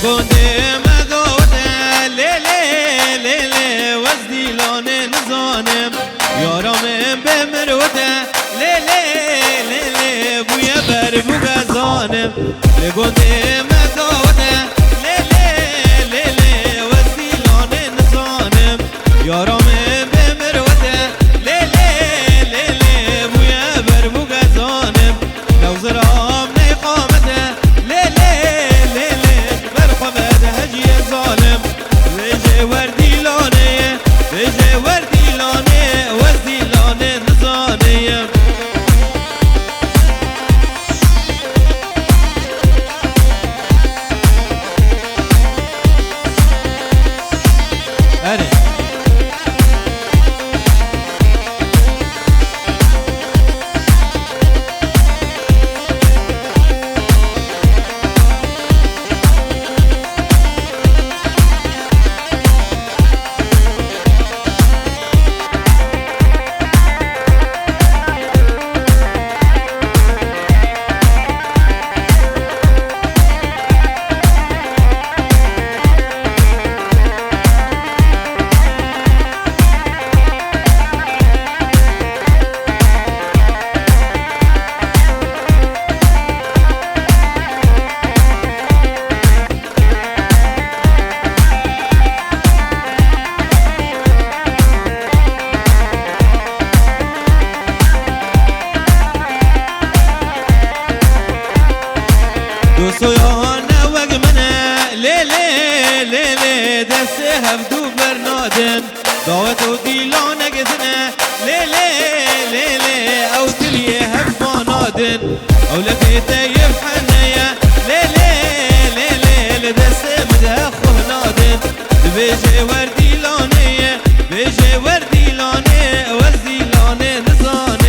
لگونده مدوده لیلی لیلی وزدی لانه نزانم یارم بمروده لیلی لیلی بوی بر بگذانم لگونده مدوده لیلی لیلی وزدی لانه نزانم یارم بمروده لیلی لیلی بوی بر بگذانم لو زرام نیقامده لیلی لیلی برخمد هجی ظالم ویجه وردی لانه ویجه وردی لانه وزدی لانه نزانیم دوستویان وگ منه لیلی لیلی دست هفدو برنادن دعوت و دیلان گزنه لیلی لیلی او تلی هفمانادن او لفیت یفحنه لیلی لیلی دست مده خوهنادن بیجه وردی لانه بیجه وردی لانه وزدی لانه نزانه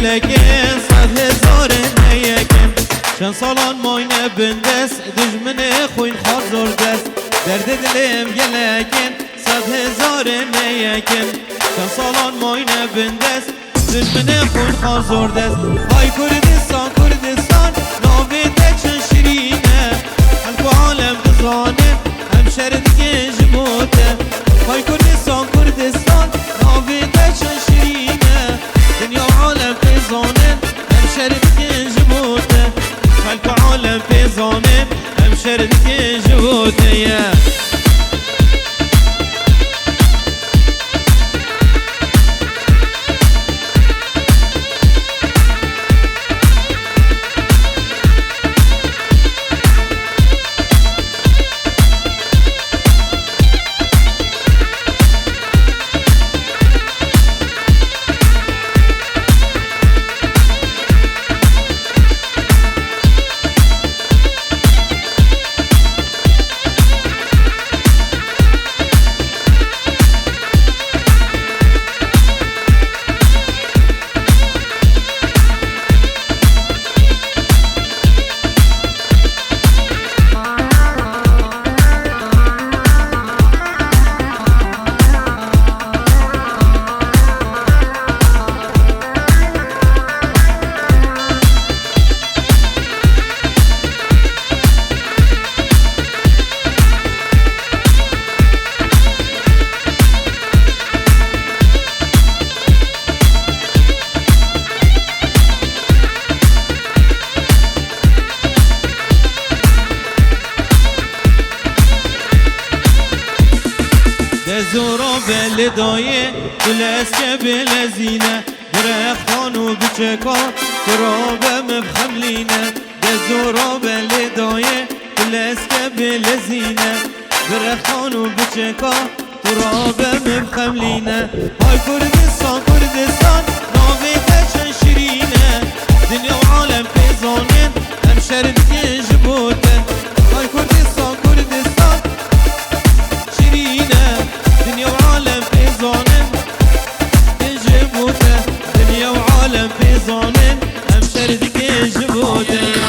لكن صد هزار نيكن شن صالان ماينه بندس دجمن خوين خازور دست درد دلم لكن صد هزار نيكن شن صالان ماينه بندس دجمن خوين خازور دست هاي كردستان كردستان ناويته چن شرينه هلكو عالم بزانه هم شرد گنج موته هاي كردستان كردستان ناويته چن شرينه دنيا عالم بزانه هم شرد گنج موته هلكو عالم بزانه هم شرد گنج موته بلدایه دل اسکه بلزینه درخانو بچکا ترابه مبخملینه دزورا بلدایه دل اسکه بلزینه درخانو بچکا ترابه مبخملینه های کردستان کردستان ناوی تچن شیرینه دنیا و عالم پیزانن هم شرد که جبوتن های کردستان کردستان شیرینه دنیا و عالم پیزانن جبوتن دنیا و عالم پیزانن هم شرد که جبوتن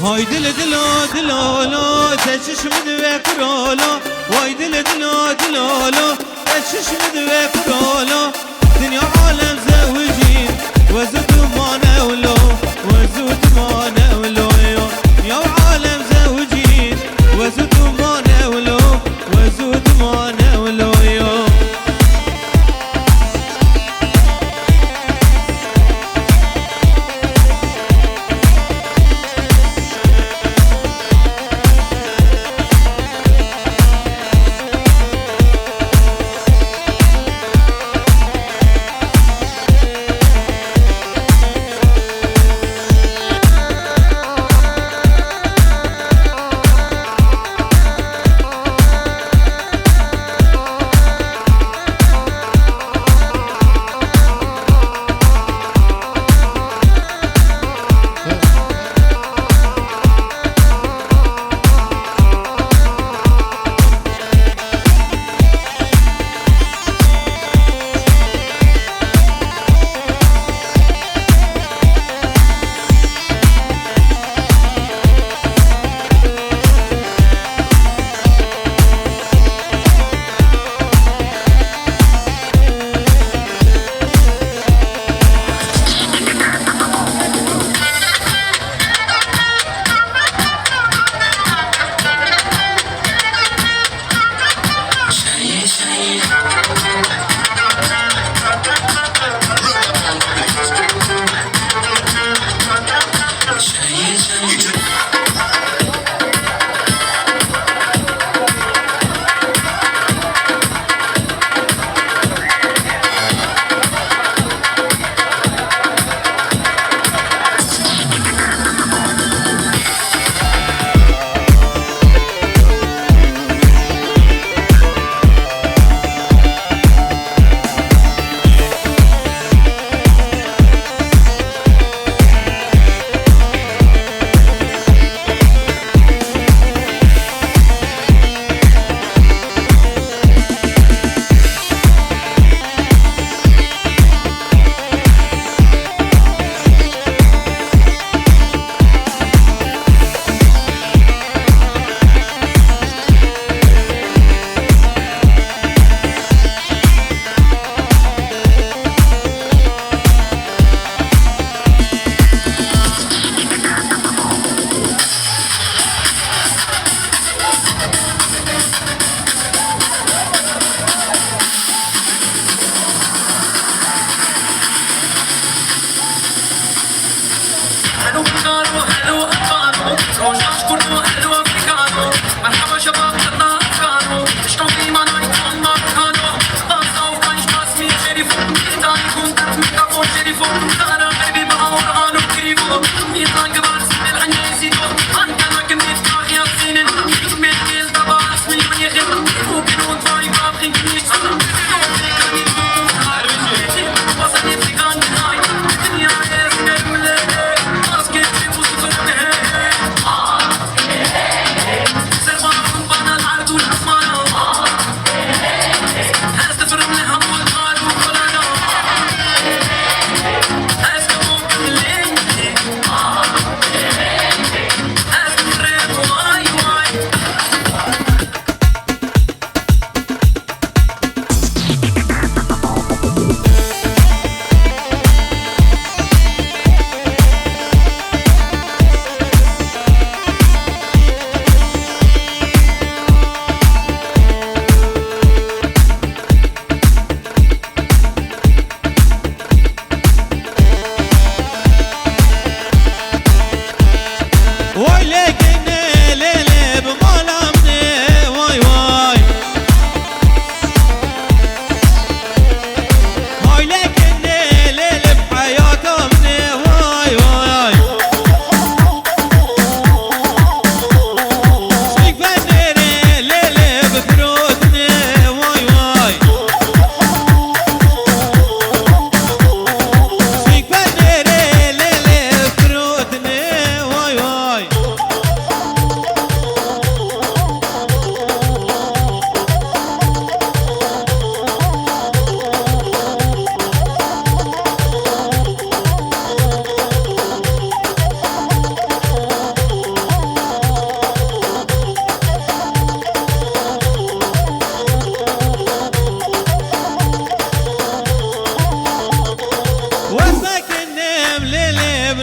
وای دل دلا دلالا تشش مدوه کرالا وای دل دلا دلالا تشش مدوه کرالا دنیا عالم زوجين وزد ما نولو وزد ما نولو يا عالم زوجين وزد ما نولو وزد ما نولو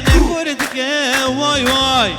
بنه کردکه وای وای